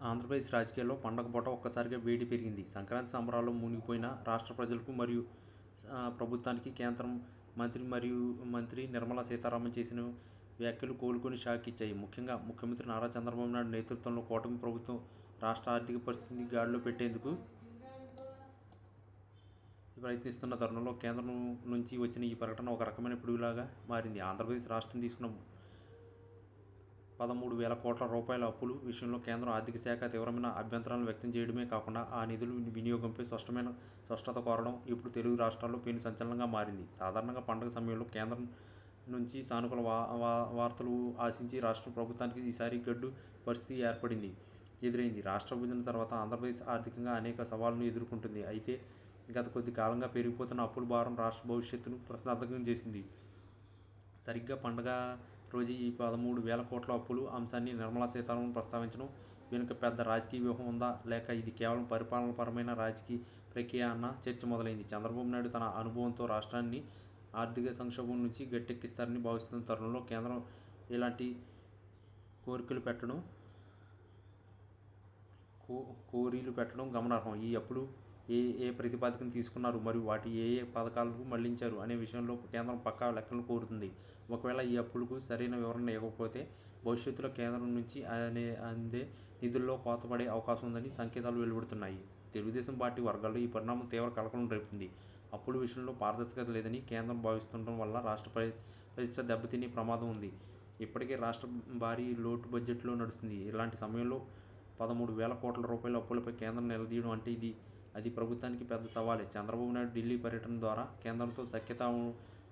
ఆంధ్రప్రదేశ్ రాజకీయాల్లో పండగ పూట ఒక్కసారిగా వేడి పెరిగింది. సంక్రాంతి సంబరాల్లో మునిగిపోయిన రాష్ట్ర ప్రజలకు మరియు ప్రభుత్వానికి కేంద్రం మంత్రి నిర్మలా సీతారామన్ చేసిన వ్యాఖ్యలు కోలుకొని షాక్ ఇచ్చాయి. ముఖ్యంగా ముఖ్యమంత్రి నారా చంద్రబాబు నాయుడు నేతృత్వంలో కూటమి ప్రభుత్వం రాష్ట్ర ఆర్థిక పరిస్థితిని గాడిలో పెట్టేందుకు ప్రయత్నిస్తున్న తరుణంలో కేంద్రం నుంచి వచ్చిన ఈ ప్రకటన ఒక రకమైన పిడుగులాగా మారింది. ఆంధ్రప్రదేశ్ రాష్ట్రం తీసుకున్న 13,000 కోట్ల రూపాయల అప్పుల విషయంలో కేంద్రం ఆర్థిక శాఖ తీవ్రమైన అభ్యంతరాలను వ్యక్తం చేయడమే కాకుండా ఆ నిధుల వినియోగంపై స్పష్టత కోరడం ఇప్పుడు తెలుగు రాష్ట్రాల్లో పెను సంచలనంగా మారింది. సాధారణంగా పండుగ సమయంలో కేంద్రం నుంచి సానుకూల వార్తలు ఆశించి రాష్ట్ర ప్రభుత్వానికి ఈసారి గడ్డు పరిస్థితి ఎదురైంది. రాష్ట్ర విభజన తర్వాత ఆంధ్రప్రదేశ్ ఆర్థికంగా అనేక సవాళ్లను ఎదుర్కొంటుంది. అయితే గత కొద్ది కాలంగా పెరిగిపోతున్న అప్పుల భారం రాష్ట్ర భవిష్యత్తును ప్రశ్నార్థకం చేసింది. సరిగ్గా పండగ రోజు ఈ 13,000 కోట్ల అప్పులు అంశాన్ని నిర్మలా సీతారామన్ ప్రస్తావించడం వెనుక పెద్ద రాజకీయ వ్యూహం ఉందా, లేక ఇది కేవలం పరిపాలనపరమైన రాజకీయ ప్రక్రియ అన్న చర్చ మొదలైంది. చంద్రబాబు నాయుడు తన అనుభవంతో రాష్ట్రాన్ని ఆర్థిక సంక్షోభం నుంచి గట్టెక్కిస్తారని భావిస్తున్న తరుణంలో కేంద్రం ఇలాంటి కోరికలు పెట్టడం గమనార్హం. ఈ అప్పులు ఏ ప్రతిపాదికను తీసుకున్నారు మరియు వాటి ఏ పథకాలకు మళ్లించారు అనే విషయంలో కేంద్రం పక్కా లెక్కలను కోరుతుంది. ఒకవేళ ఈ అప్పులకు సరైన వివరణ ఇవ్వకపోతే భవిష్యత్తులో కేంద్రం నుంచి అందే నిధుల్లో కోత పడే అవకాశం ఉందని సంకేతాలు వెలువడుతున్నాయి. తెలుగుదేశం పార్టీ వర్గాల్లో ఈ పరిణామం తీవ్ర కలకలం రేపుతుంది. అప్పుల విషయంలో పారదర్శకత లేదని కేంద్రం భావిస్తుండడం వల్ల రాష్ట్ర ప్రతిష్ట దెబ్బతినే ప్రమాదం ఉంది. ఇప్పటికే రాష్ట్రం భారీ లోటు బడ్జెట్లో నడుస్తుంది. ఇలాంటి సమయంలో 13,000 కోట్ల రూపాయల అప్పులపై కేంద్రం నిలదీయడం అంటే అది ప్రభుత్వానికి పెద్ద సవాలే. చంద్రబాబు నాయుడు ఢిల్లీ పర్యటన ద్వారా కేంద్రంతో సఖ్యత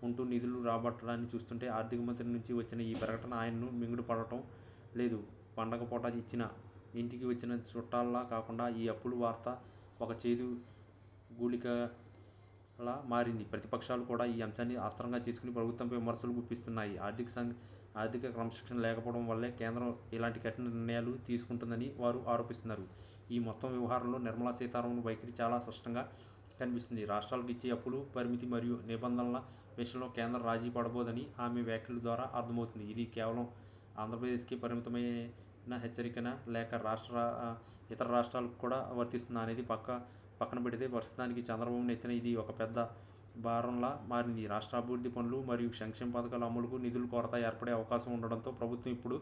ఉంటూ నిధులు రాబట్టడాన్ని చూస్తుంటే ఆర్థిక మంత్రి నుంచి వచ్చిన ఈ ప్రకటన ఆయనను మింగుడు పడటం లేదు. పండగ పూట ఇంటికి వచ్చిన చుట్టాల్లా కాకుండా ఈ అప్పుల వార్త ఒక చేదు గుళికలా మారింది. ప్రతిపక్షాలు కూడా ఈ అంశాన్ని అస్త్రంగా చేసుకుని ప్రభుత్వంపై విమర్శలు గుప్పిస్తున్నాయి. ఆర్థిక క్రమశిక్షణ లేకపోవడం వల్లే కేంద్రం ఇలాంటి కఠిన నిర్ణయాలు తీసుకుంటుందని వారు ఆరోపిస్తున్నారు. ఈ మొత్తం వ్యవహారంలో నిర్మలా సీతారామన్ వైఖరి చాలా స్పష్టంగా కనిపిస్తుంది. రాష్ట్రాలకు ఇచ్చే అప్పులు పరిమితి మరియు నిబంధనల విషయంలో కేంద్రం రాజీ పడబోదని ఆమె వ్యాఖ్యల ద్వారా అర్థమవుతుంది. ఇది కేవలం ఆంధ్రప్రదేశ్కి పరిమితమైన హెచ్చరికనా, లేక ఇతర రాష్ట్రాలకు కూడా వర్తిస్తుందా అనేది పక్కన పెడితే ప్రస్తుతానికి చంద్రబాబు నెత్తిన ఇది ఒక పెద్ద భారంలా మారింది. రాష్ట్ర అభివృద్ధి పనులు మరియు సంక్షేమ పథకాల అమలుకు నిధుల కొరత ఏర్పడే అవకాశం ఉండడంతో ప్రభుత్వం ఇప్పుడు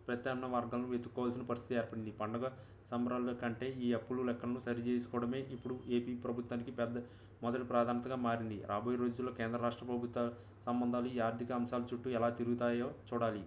ప్రత్యామ్నాయ మార్గాలను వెతుక్కోవాల్సిన పరిస్థితి ఏర్పడింది. పండుగ సంబరాల కంటే ఈ అప్పుల లెక్కలను సరిచేసుకోవడమే ఇప్పుడు ఏపీ ప్రభుత్వానికి మొదటి ప్రాధాన్యతగా మారింది. రాబోయే రోజుల్లో కేంద్ర రాష్ట్ర ప్రభుత్వ సంబంధాలు ఈ ఆర్థిక అంశాల చుట్టూ ఎలా తిరుగుతాయో చూడాలి.